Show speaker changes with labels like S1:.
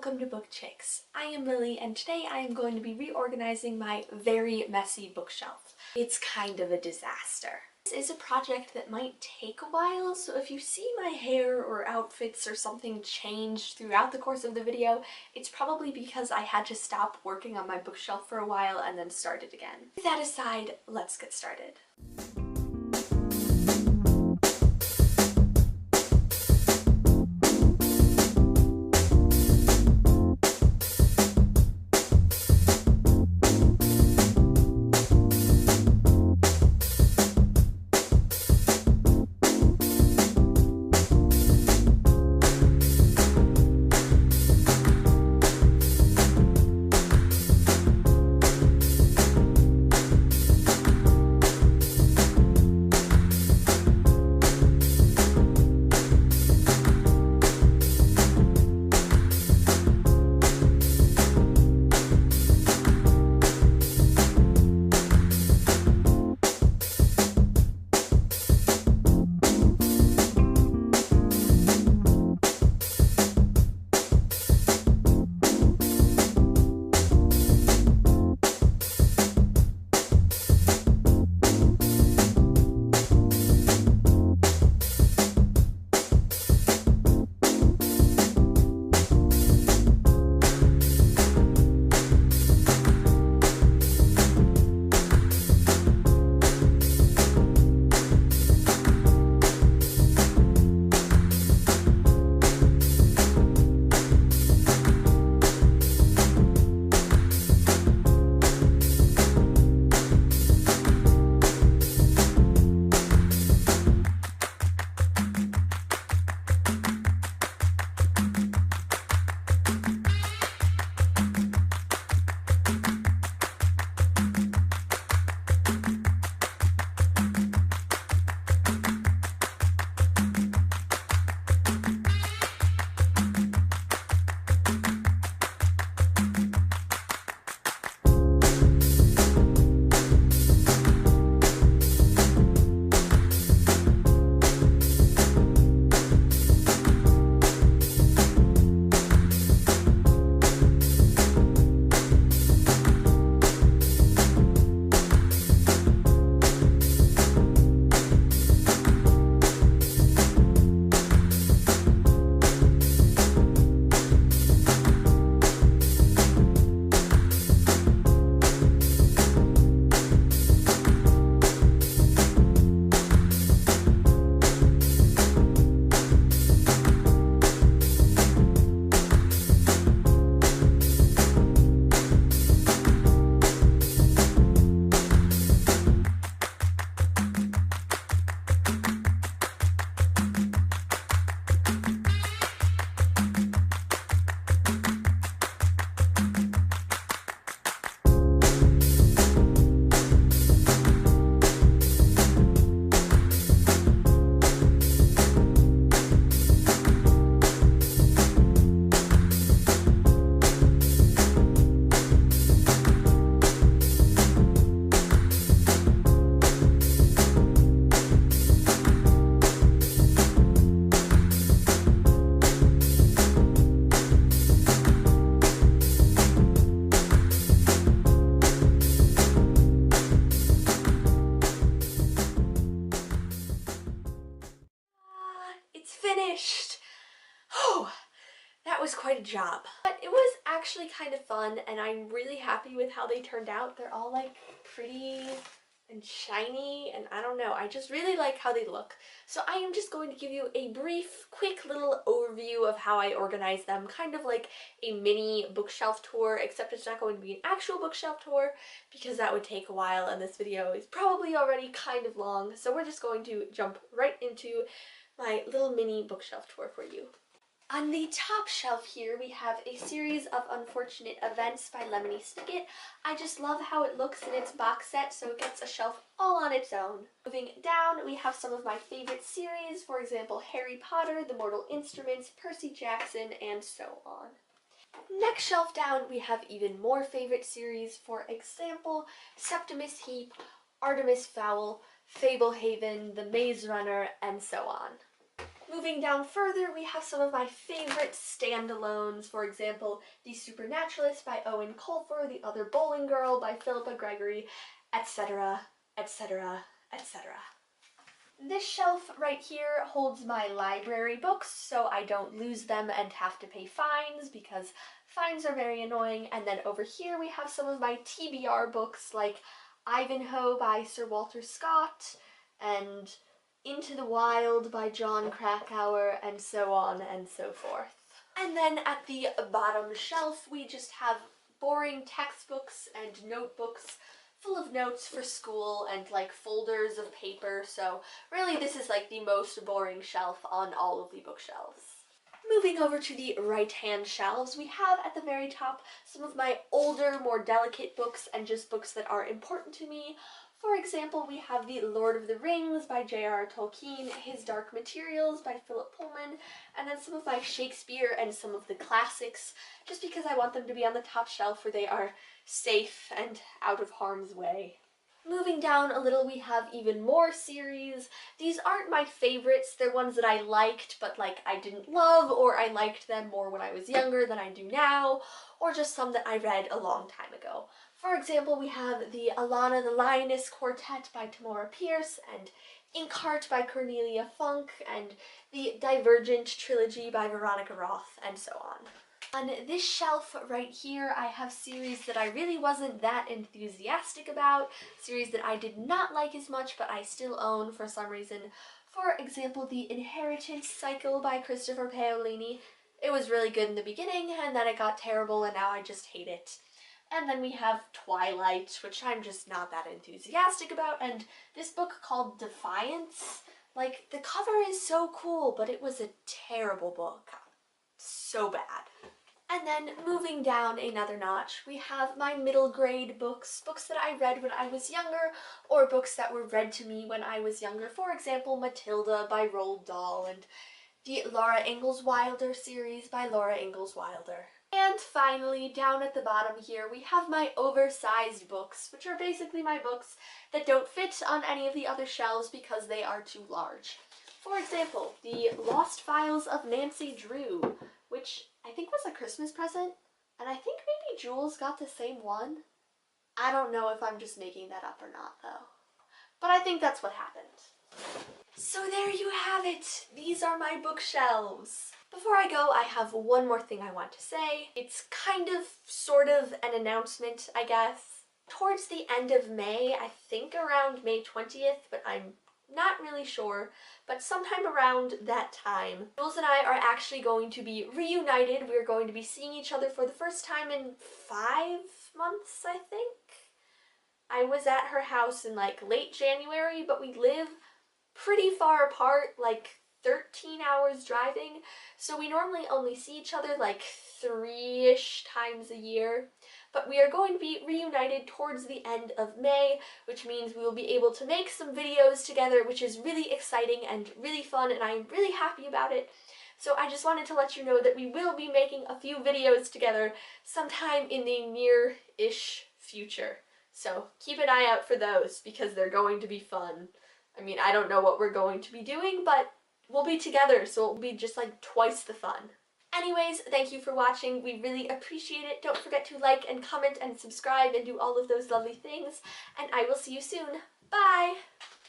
S1: welcome to Book Chicks. I am Lily and today I am going to be reorganizing my very messy bookshelf. It's kind of a disaster. This is a project that might take a while, so if you see my hair or outfits or something change throughout the course of the video, it's probably because I had to stop working on my bookshelf for a while and then start it again. With that aside, let's get started. Finished! Oh, that was quite a job. But it was actually kind of fun and I'm really happy with how they turned out. They're all like pretty and shiny and I don't know, I just really like how they look. So I am just going to give you a brief, quick little overview of how I organize them, kind of like a mini bookshelf tour, except it's not going to be an actual bookshelf tour because that would take a while and this video is probably already kind of long. So we're just going to jump right into my little mini bookshelf tour for you. On the top shelf here, we have a series of Unfortunate Events by Lemony Snicket. I just love how it looks in its box set, so it gets a shelf all on its own. Moving down, we have some of my favorite series, for example, Harry Potter, The Mortal Instruments, Percy Jackson, and so on. Next shelf down, we have even more favorite series, for example, Septimus Heap, Artemis Fowl, Fablehaven, The Maze Runner, and so on. Moving down further, we have some of my favorite standalones. For example, The Supernaturalist by Owen Colfer, The Other Bowling Girl by Philippa Gregory, etc., etc., etc. This shelf right here holds my library books, so I don't lose them and have to pay fines because fines are very annoying. And then over here we have some of my TBR books like Ivanhoe by Sir Walter Scott and Into the Wild by John Krakauer, and so on and so forth. And then at the bottom shelf we just have boring textbooks and notebooks full of notes for school and like folders of paper, so really this is like the most boring shelf on all of the bookshelves. Moving over to the right-hand shelves, we have at the very top some of my older, more delicate books and just books that are important to me. For example, we have The Lord of the Rings by J.R.R. Tolkien, His Dark Materials by Philip Pullman, and then some of my Shakespeare and some of the classics, just because I want them to be on the top shelf where they are safe and out of harm's way. Moving down a little, we have even more series. These aren't my favorites, they're ones that I liked, but like I didn't love, or I liked them more when I was younger than I do now, or just some that I read a long time ago. For example, we have the Alana the Lioness Quartet by Tamora Pierce, and Inkheart by Cornelia Funk, and the Divergent Trilogy by Veronica Roth, and so on. On this shelf right here, I have series that I really wasn't that enthusiastic about, series that I did not like as much but I still own for some reason. For example, the Inheritance Cycle by Christopher Paolini. It was really good in the beginning and then it got terrible and now I just hate it. And then we have Twilight, which I'm just not that enthusiastic about, and this book called Defiance. Like, the cover is so cool, but it was a terrible book. So bad. And then moving down another notch, we have my middle grade books, books that I read when I was younger, or books that were read to me when I was younger. For example, Matilda by Roald Dahl, and the Laura Ingalls Wilder series by Laura Ingalls Wilder. And finally, down at the bottom here, we have my oversized books, which are basically my books that don't fit on any of the other shelves because they are too large. For example, the Lost Files of Nancy Drew, which I think was a Christmas present, and I think maybe Jules got the same one. I don't know if I'm just making that up or not, though. But I think that's what happened. So there you have it! These are my bookshelves. Before I go, I have one more thing I want to say. It's kind of, sort of, an announcement, I guess. Towards the end of May, I think around May 20th, but I'm not really sure, but sometime around that time, Jules and I are actually going to be reunited. We're going to be seeing each other for the first time in 5 months, I think. I was at her house in like late January, but we live pretty far apart, like 13 hours driving, so we normally only see each other like 3-ish times a year. But we are going to be reunited towards the end of May, which means we will be able to make some videos together, which is really exciting and really fun, and I'm really happy about it. So I just wanted to let you know that we will be making a few videos together sometime in the near-ish future. So keep an eye out for those, because they're going to be fun. I mean, I don't know what we're going to be doing, but we'll be together, so it'll be just like twice the fun. Anyways, thank you for watching. We really appreciate it. Don't forget to like and comment and subscribe and do all of those lovely things, and I will see you soon. Bye!